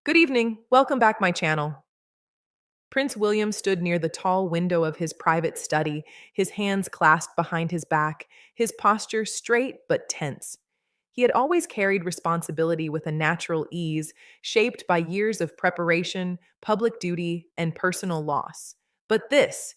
Good evening. Welcome back my channel. Prince William stood near the tall window of his private study, his hands clasped behind his back, his posture straight but tense. He had always carried responsibility with a natural ease, shaped by years of preparation, public duty, and personal loss. But this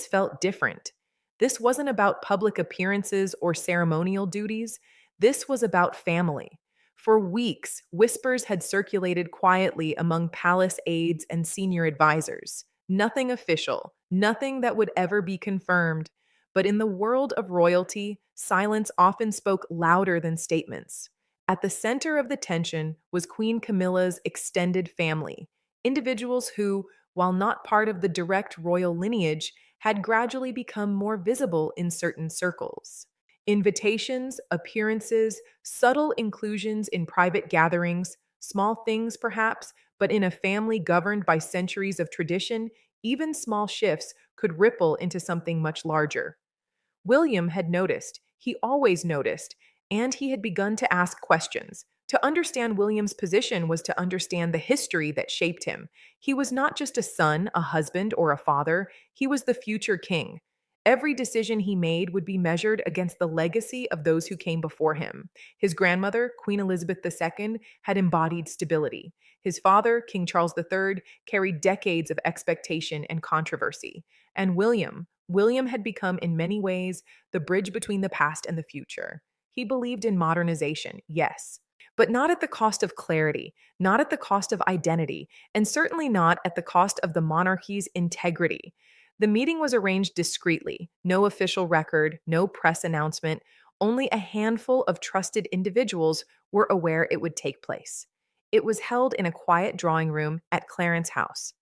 felt different. This wasn't about public appearances or ceremonial duties. This was about family. For weeks, whispers had circulated quietly among palace aides and senior advisors. Nothing official, nothing that would ever be confirmed. But in the world of royalty, silence often spoke louder than statements. At the center of the tension was Queen Camilla's extended family, individuals who, while not part of the direct royal lineage, had gradually become more visible in certain circles. Invitations, appearances, subtle inclusions in private gatherings, small things perhaps, but in a family governed by centuries of tradition, even small shifts could ripple into something much larger. William had noticed, he always noticed, and he had begun to ask questions. To understand William's position was to understand the history that shaped him. He was not just a son, a husband, or a father, he was the future king. Every decision he made would be measured against the legacy of those who came before him. His grandmother, Queen Elizabeth II, had embodied stability. His father, King Charles III, carried decades of expectation and controversy. And William had become, in many ways, the bridge between the past and the future. He believed in modernization, yes, but not at the cost of clarity, not at the cost of identity, and certainly not at the cost of the monarchy's integrity. The meeting was arranged discreetly, no official record, no press announcement, only a handful of trusted individuals were aware it would take place. It was held in a quiet drawing room at Clarence House.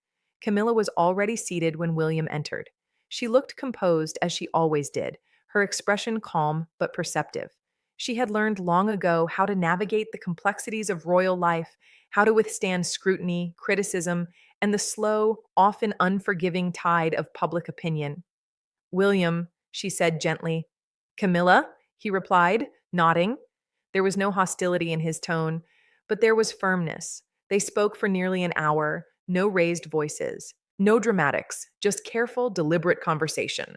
Camilla was already seated when William entered. She looked composed as she always did, her expression calm but perceptive. She had learned long ago how to navigate the complexities of royal life, how to withstand scrutiny, criticism, and the slow, often unforgiving tide of public opinion. William, she said gently. Camilla, he replied, nodding. There was no hostility in his tone, but there was firmness. They spoke for nearly an hour, no raised voices, no dramatics, just careful, deliberate conversation.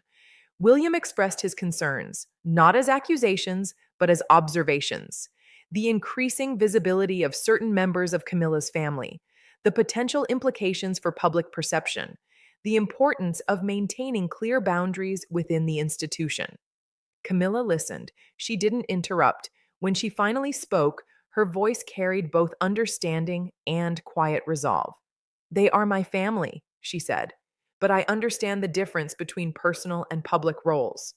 William expressed his concerns, not as accusations, but as observations. The increasing visibility of certain members of Camilla's family, the potential implications for public perception, the importance of maintaining clear boundaries within the institution. Camilla listened. She didn't interrupt. When she finally spoke, her voice carried both understanding and quiet resolve. They are my family, she said, but I understand the difference between personal and public roles.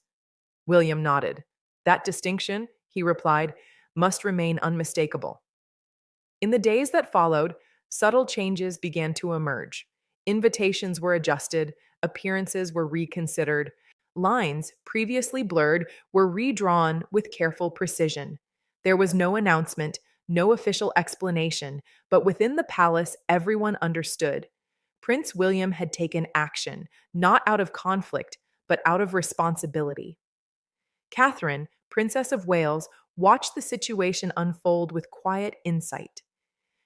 William nodded. That distinction, he replied, must remain unmistakable. In the days that followed, subtle changes began to emerge. Invitations were adjusted, appearances were reconsidered, lines, previously blurred, were redrawn with careful precision. There was no announcement, no official explanation, but within the palace, everyone understood. Prince William had taken action, not out of conflict, but out of responsibility. Catherine, Princess of Wales, watched the situation unfold with quiet insight.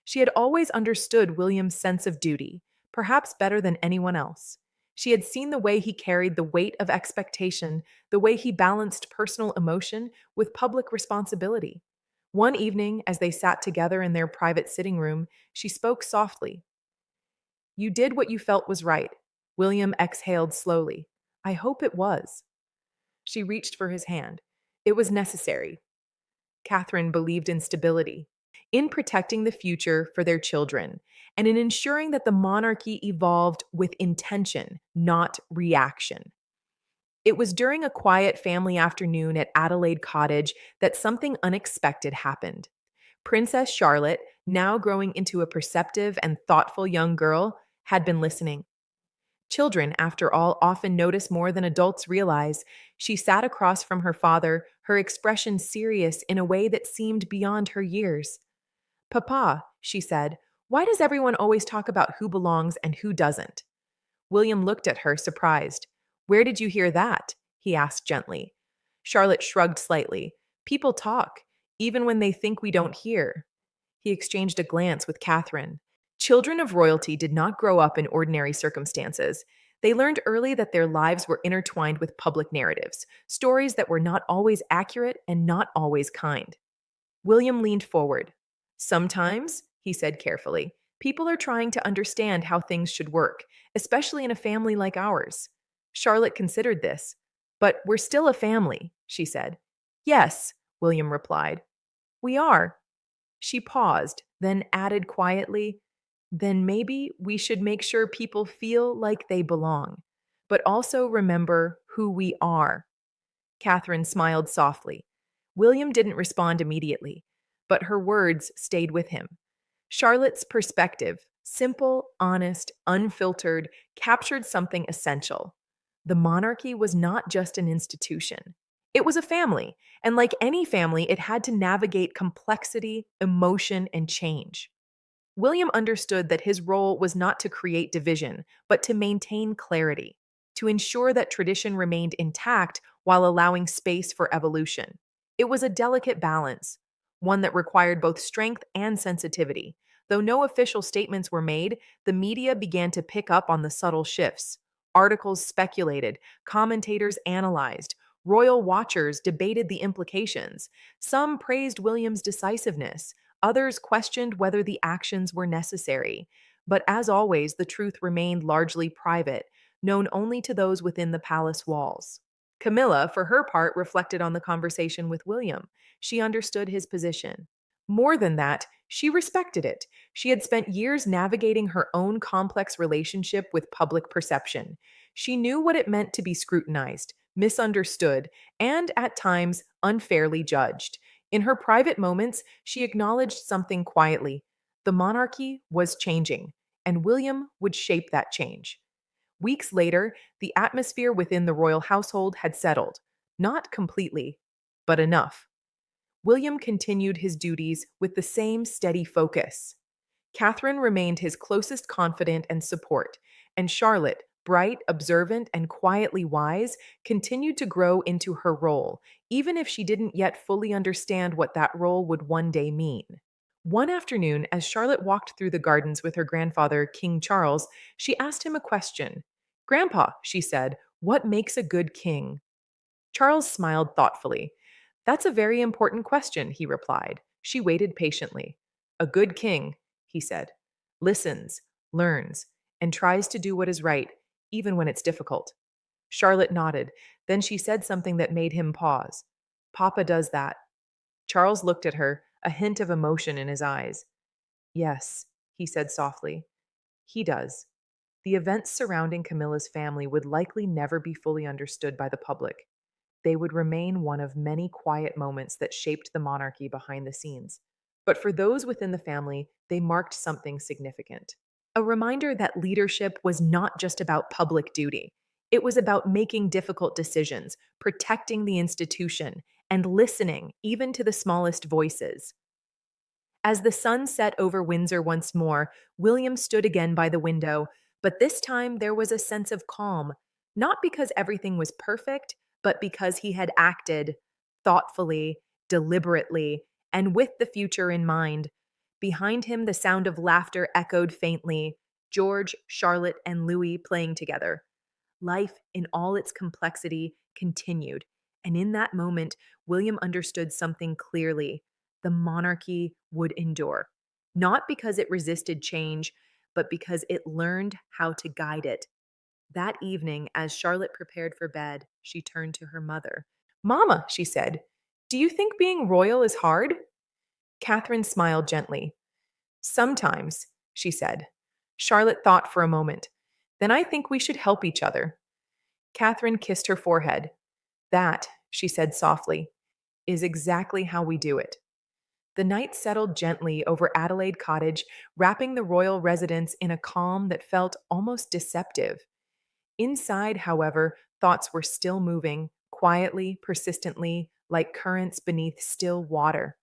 She had always understood William's sense of duty, perhaps better than anyone else. She had seen the way he carried the weight of expectation, the way he balanced personal emotion with public responsibility. One evening, as they sat together in their private sitting room, she spoke softly. You did what you felt was right. William exhaled slowly. I hope it was. She reached for his hand. It was necessary. Catherine believed in stability, in protecting the future for their children, and in ensuring that the monarchy evolved with intention, not reaction. It was during a quiet family afternoon at Adelaide Cottage that something unexpected happened. Princess Charlotte, now growing into a perceptive and thoughtful young girl, had been listening. Children, after all, often notice more than adults realize. She sat across from her father, her expression serious in a way that seemed beyond her years. Papa, she said, why does everyone always talk about who belongs and who doesn't? William looked at her, surprised. Where did you hear that? He asked gently. Charlotte shrugged slightly. People talk, even when they think we don't hear. He exchanged a glance with Catherine. Children of royalty did not grow up in ordinary circumstances. They learned early that their lives were intertwined with public narratives, stories that were not always accurate and not always kind. William leaned forward. Sometimes, he said carefully, people are trying to understand how things should work, especially in a family like ours. Charlotte considered this. But we're still a family, she said. Yes, William replied. We are. She paused, then added quietly, then maybe we should make sure people feel like they belong, but also remember who we are. Catherine smiled softly. William didn't respond immediately, but her words stayed with him. Charlotte's perspective, simple, honest, unfiltered, captured something essential. The monarchy was not just an institution. It was a family, and like any family, it had to navigate complexity, emotion, and change. William understood that his role was not to create division, but to maintain clarity, to ensure that tradition remained intact while allowing space for evolution. It was a delicate balance, one that required both strength and sensitivity. Though no official statements were made, the media began to pick up on the subtle shifts. Articles speculated, commentators analyzed, royal watchers debated the implications. Some praised William's decisiveness. Others questioned whether the actions were necessary. But as always, the truth remained largely private, known only to those within the palace walls. Camilla, for her part, reflected on the conversation with William. She understood his position. More than that, she respected it. She had spent years navigating her own complex relationship with public perception. She knew what it meant to be scrutinized, misunderstood, and at times unfairly judged. In her private moments, she acknowledged something quietly. The monarchy was changing, and William would shape that change. Weeks later, the atmosphere within the royal household had settled. Not completely, but enough. William continued his duties with the same steady focus. Catherine remained his closest confidant and support, and Charlotte, bright, observant, and quietly wise, continued to grow into her role, even if she didn't yet fully understand what that role would one day mean. One afternoon, as Charlotte walked through the gardens with her grandfather, King Charles, she asked him a question. Grandpa, she said, what makes a good king? Charles smiled thoughtfully. That's a very important question, he replied. She waited patiently. A good king, he said, listens, learns, and tries to do what is right, even when it's difficult. Charlotte nodded. Then she said something that made him pause. Papa does that. Charles looked at her, a hint of emotion in his eyes. Yes, he said softly. He does. The events surrounding Camilla's family would likely never be fully understood by the public. They would remain one of many quiet moments that shaped the monarchy behind the scenes. But for those within the family, they marked something significant. A reminder that leadership was not just about public duty. It was about making difficult decisions, protecting the institution, and listening even to the smallest voices. As the sun set over Windsor once more, William stood again by the window, but this time there was a sense of calm, not because everything was perfect, but because he had acted thoughtfully, deliberately, and with the future in mind. Behind him, the sound of laughter echoed faintly. George, Charlotte, and Louis playing together. Life, in all its complexity, continued, and in that moment, William understood something clearly. The monarchy would endure, not because it resisted change, but because it learned how to guide it. That evening, as Charlotte prepared for bed, she turned to her mother. Mama, she said, do you think being royal is hard? Catherine smiled gently. Sometimes, she said. Charlotte thought for a moment. Then I think we should help each other. Catherine kissed her forehead. That, she said softly, is exactly how we do it. The night settled gently over Adelaide Cottage, wrapping the royal residence in a calm that felt almost deceptive. Inside, however, thoughts were still moving, quietly, persistently, like currents beneath still water.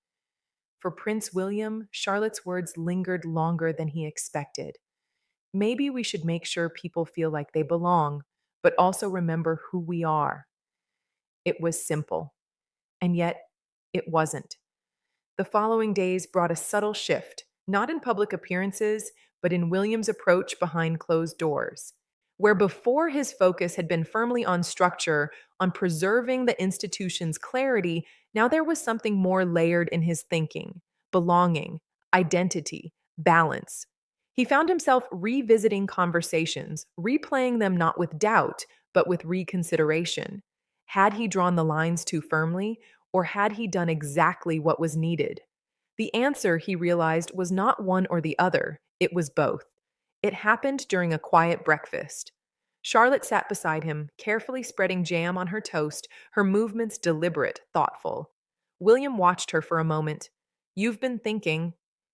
For Prince William, Charlotte's words lingered longer than he expected. Maybe we should make sure people feel like they belong, but also remember who we are. It was simple, and yet it wasn't. The following days brought a subtle shift, not in public appearances, but in William's approach behind closed doors. Where before his focus had been firmly on structure, on preserving the institution's clarity, now there was something more layered in his thinking: belonging, identity, balance. He found himself revisiting conversations, replaying them not with doubt, but with reconsideration. Had he drawn the lines too firmly, or had he done exactly what was needed? The answer, he realized, was not one or the other, it was both. It happened during a quiet breakfast. Charlotte sat beside him, carefully spreading jam on her toast, her movements deliberate, thoughtful. William watched her for a moment. "You've been thinking,"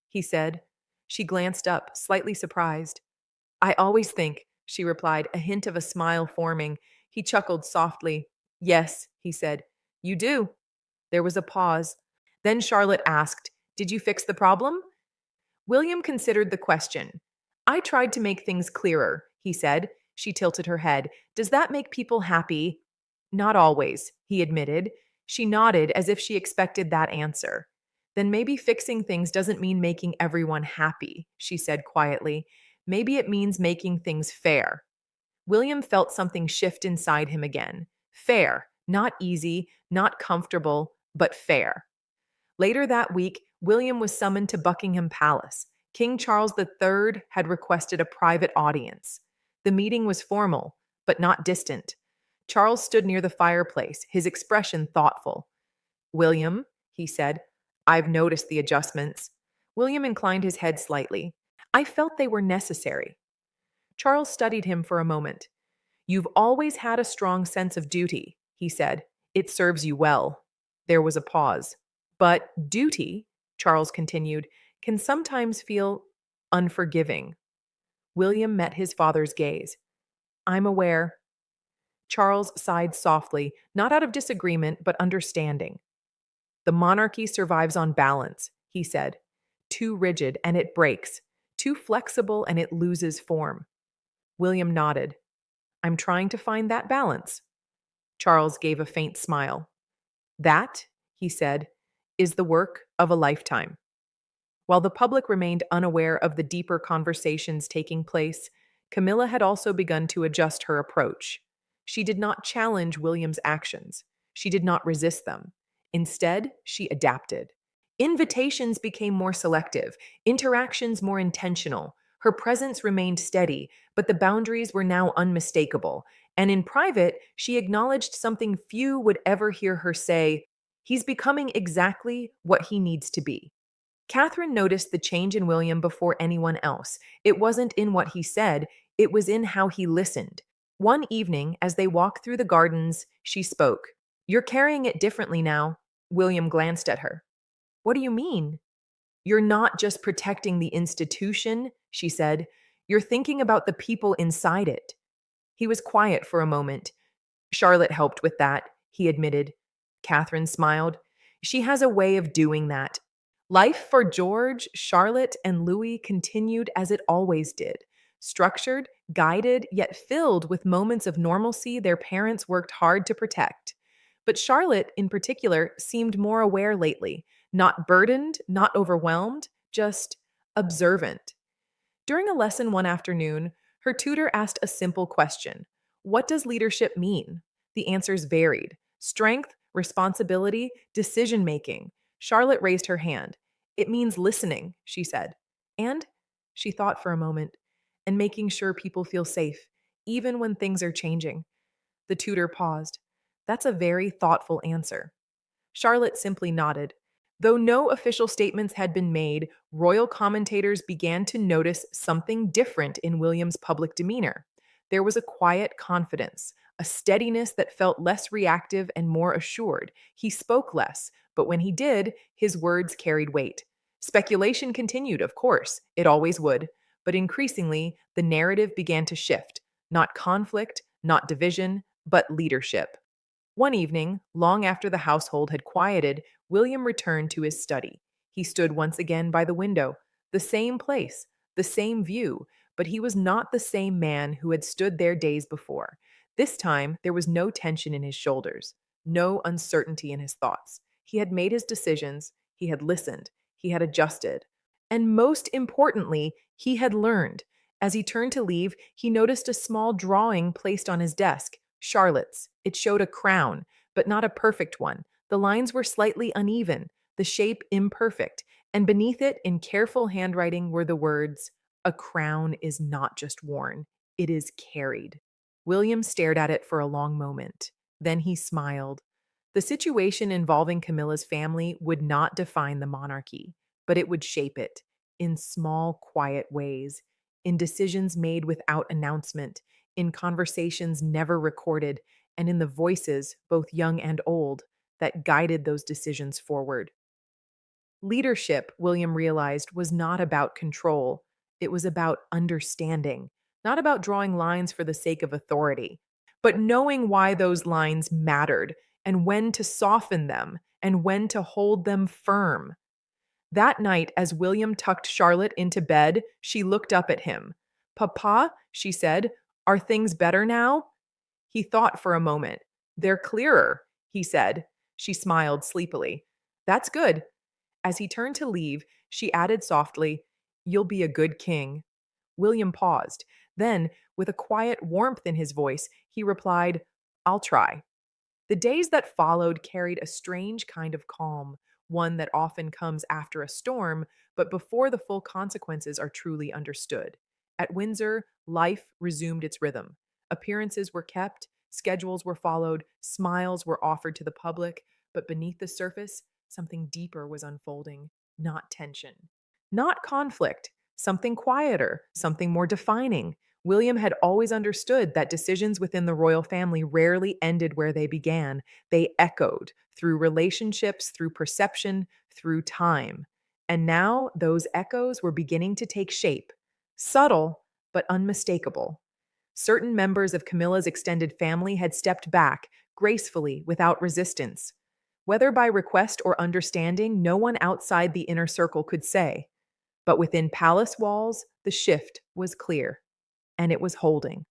he said. She glanced up, slightly surprised. "I always think," she replied, a hint of a smile forming. He chuckled softly. "Yes," he said. "You do." There was a pause. Then Charlotte asked, "Did you fix the problem?" William considered the question. "I tried to make things clearer," he said. She tilted her head. "Does that make people happy?" "Not always," he admitted. She nodded as if she expected that answer. "Then maybe fixing things doesn't mean making everyone happy," she said quietly. "Maybe it means making things fair." William felt something shift inside him again. Fair, not easy, not comfortable, but fair. Later that week, William was summoned to Buckingham Palace. King Charles III had requested a private audience. The meeting was formal, but not distant. Charles stood near the fireplace, his expression thoughtful. "William," he said, "I've noticed the adjustments." William inclined his head slightly. "I felt they were necessary." Charles studied him for a moment. "You've always had a strong sense of duty," he said. "It serves you well." There was a pause. "But duty," Charles continued, "can sometimes feel unforgiving." William met his father's gaze. "I'm aware." Charles sighed softly, not out of disagreement, but understanding. "The monarchy survives on balance," he said. "Too rigid, and it breaks. Too flexible, and it loses form." William nodded. "I'm trying to find that balance." Charles gave a faint smile. "That," he said, "is the work of a lifetime." While the public remained unaware of the deeper conversations taking place, Camilla had also begun to adjust her approach. She did not challenge William's actions. She did not resist them. Instead, she adapted. Invitations became more selective, interactions more intentional. Her presence remained steady, but the boundaries were now unmistakable. And in private, she acknowledged something few would ever hear her say: "He's becoming exactly what he needs to be." Catherine noticed the change in William before anyone else. It wasn't in what he said, it was in how he listened. One evening, as they walked through the gardens, she spoke. "You're carrying it differently now." William glanced at her. "What do you mean?" "You're not just protecting the institution," she said. "You're thinking about the people inside it." He was quiet for a moment. "Charlotte helped with that," he admitted. Catherine smiled. "She has a way of doing that." Life for George, Charlotte, and Louis continued as it always did: structured, guided, yet filled with moments of normalcy their parents worked hard to protect. But Charlotte, in particular, seemed more aware lately, not burdened, not overwhelmed, just observant. During a lesson one afternoon, her tutor asked a simple question: "What does leadership mean?" The answers varied: strength, responsibility, decision making. Charlotte raised her hand. "It means listening," she said. "And," she thought for a moment, "and making sure people feel safe, even when things are changing." The tutor paused. "That's a very thoughtful answer." Charlotte simply nodded. Though no official statements had been made, royal commentators began to notice something different in William's public demeanor. There was a quiet confidence, a steadiness that felt less reactive and more assured. He spoke less, but when he did, his words carried weight. Speculation continued, of course, it always would, but increasingly, the narrative began to shift. Not conflict, not division, but leadership. One evening, long after the household had quieted, William returned to his study. He stood once again by the window, the same place, the same view, but he was not the same man who had stood there days before. This time, there was no tension in his shoulders, no uncertainty in his thoughts. He had made his decisions, he had listened, he had adjusted. And most importantly, he had learned. As he turned to leave, he noticed a small drawing placed on his desk. Charlotte's. It showed a crown, but not a perfect one. The lines were slightly uneven, the shape imperfect, and beneath it, in careful handwriting, were the words, "A crown is not just worn, it is carried." William stared at it for a long moment. Then he smiled. The situation involving Camilla's family would not define the monarchy, but it would shape it in small, quiet ways, in decisions made without announcement, in conversations never recorded, and in the voices, both young and old, that guided those decisions forward. Leadership, William realized, was not about control. It was about understanding, not about drawing lines for the sake of authority, but knowing why those lines mattered and when to soften them and when to hold them firm. That night, as William tucked Charlotte into bed, she looked up at him. "Papa," she said, "are things better now?" He thought for a moment. "They're clearer," he said. She smiled sleepily. "That's good." As he turned to leave, she added softly, "You'll be a good king." William paused. Then, with a quiet warmth in his voice, he replied, "I'll try." The days that followed carried a strange kind of calm, one that often comes after a storm, but before the full consequences are truly understood. At Windsor, life resumed its rhythm. Appearances were kept, schedules were followed, smiles were offered to the public, but beneath the surface, something deeper was unfolding, not tension, not conflict, something quieter, something more defining. William had always understood that decisions within the royal family rarely ended where they began. They echoed through relationships, through perception, through time. And now those echoes were beginning to take shape, subtle but unmistakable. Certain members of Camilla's extended family had stepped back, gracefully, without resistance. Whether by request or understanding, no one outside the inner circle could say. But within palace walls, the shift was clear, and it was holding.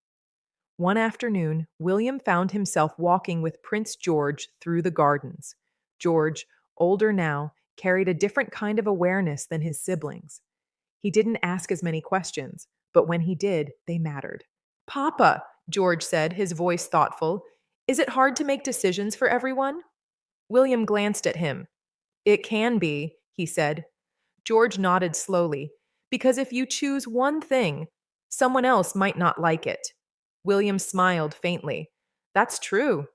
One afternoon, William found himself walking with Prince George through the gardens. George, older now, carried a different kind of awareness than his siblings. He didn't ask as many questions, but when he did, they mattered. "Papa," George said, his voice thoughtful, "is it hard to make decisions for everyone?" William glanced at him. "It can be," he said. George nodded slowly. "Because if you choose one thing, someone else might not like it." William smiled faintly. "That's true."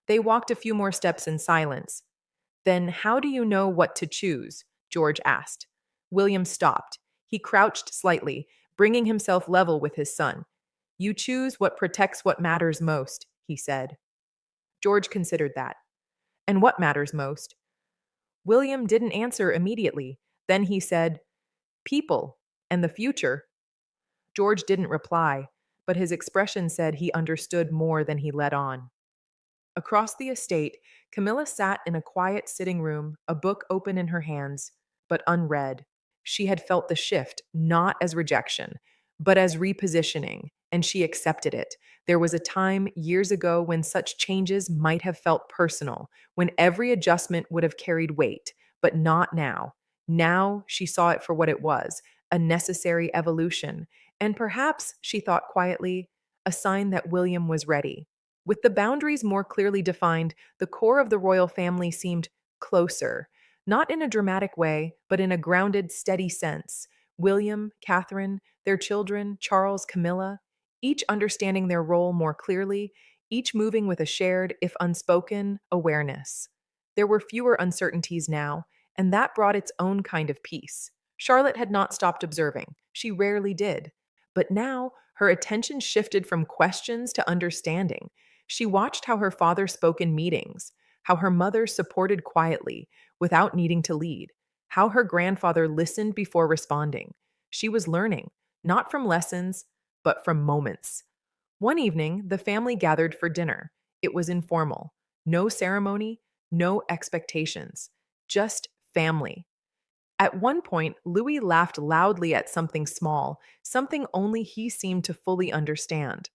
They walked a few more steps in silence. "Then how do you know what to choose?" George asked. William stopped. He crouched slightly, bringing himself level with his son. "You choose what protects what matters most," he said. George considered that. "And what matters most?" William didn't answer immediately. Then he said, "People and the future." George didn't reply, but his expression said he understood more than he let on. Across the estate, Camilla sat in a quiet sitting room, a book open in her hands, but unread. She had felt the shift not as rejection, but as repositioning, and she accepted it. There was a time years ago when such changes might have felt personal, when every adjustment would have carried weight, but not now. Now she saw it for what it was, a necessary evolution, and perhaps, she thought quietly, a sign that William was ready. With the boundaries more clearly defined, the core of the royal family seemed closer, not in a dramatic way, but in a grounded, steady sense. William, Catherine, their children, Charles, Camilla, each understanding their role more clearly, each moving with a shared, if unspoken, awareness. There were fewer uncertainties now, and that brought its own kind of peace. Charlotte had not stopped observing. She rarely did. But now, her attention shifted from questions to understanding. She watched how her father spoke in meetings, how her mother supported quietly, without needing to lead, how her grandfather listened before responding. She was learning, not from lessons, but from moments. One evening, the family gathered for dinner. It was informal. No ceremony, no expectations, just family. At one point, Louis laughed loudly at something small, something only he seemed to fully understand.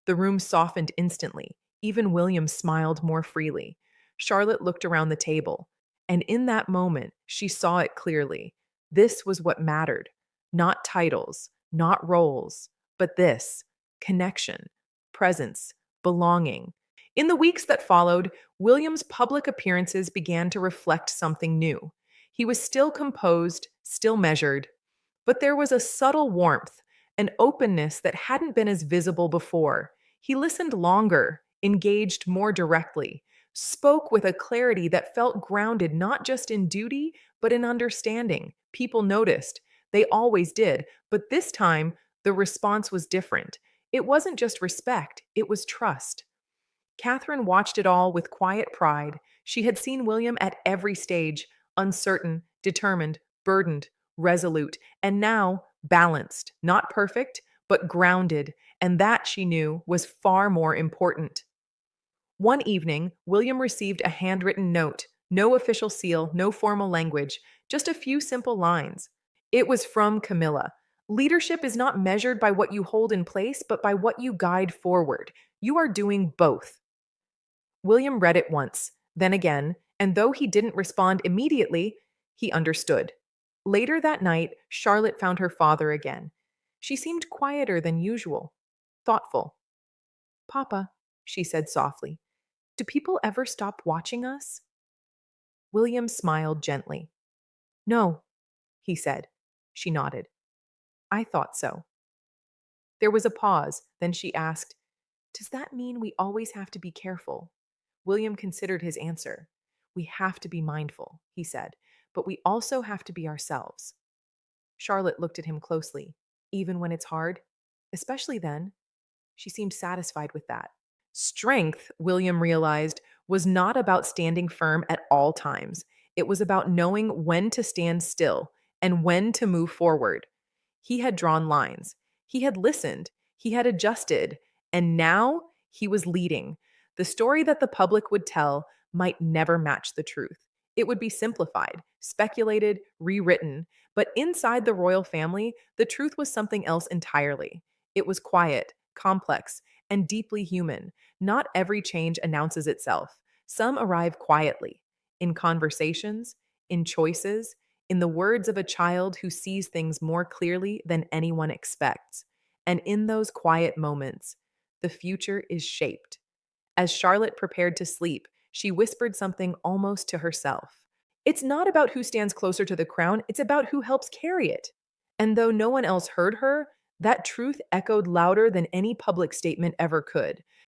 The room softened instantly. Even William smiled more freely. Charlotte looked around the table, and in that moment, she saw it clearly. This was what mattered. Not titles, not roles, but this: connection, presence, belonging. In the weeks that followed, William's public appearances began to reflect something new. He was still composed, still measured, but there was a subtle warmth, an openness that hadn't been as visible before. He listened longer, engaged more directly, spoke with a clarity that felt grounded not just in duty, but in understanding. People noticed. They always did. But this time, the response was different. It wasn't just respect, it was trust. Catherine watched it all with quiet pride. She had seen William at every stage: uncertain, determined, burdened, resolute, and now balanced, not perfect, but grounded, and that, she knew, was far more important. One evening, William received a handwritten note, no official seal, no formal language, just a few simple lines. It was from Camilla. Leadership is not measured by what you hold in place, but by what you guide forward. You are doing both. William read it once, then again, and though he didn't respond immediately, he understood. Later that night, Charlotte found her father again. She seemed quieter than usual, thoughtful. "Papa," she said softly, "do people ever stop watching us?" William smiled gently. "No," he said. She nodded. "I thought so." There was a pause, then she asked, "Does that mean we always have to be careful?" William considered his answer. "We have to be mindful," he said, "but we also have to be ourselves." Charlotte looked at him closely. "Even when it's hard? Especially then?" She seemed satisfied with that. Strength, William realized, was not about standing firm at all times. It was about knowing when to stand still and when to move forward. He had drawn lines. He had listened. He had adjusted. And now he was leading. The story that the public would tell might never match the truth. It would be simplified, speculated, rewritten. But inside the royal family, the truth was something else entirely. It was quiet, complex, and deeply human. Not every change announces itself. Some arrive quietly, in conversations, in choices, in the words of a child who sees things more clearly than anyone expects. And in those quiet moments, the future is shaped. As Charlotte prepared to sleep, she whispered something almost to herself. "It's not about who stands closer to the crown, it's about who helps carry it." And though no one else heard her, that truth echoed louder than any public statement ever could.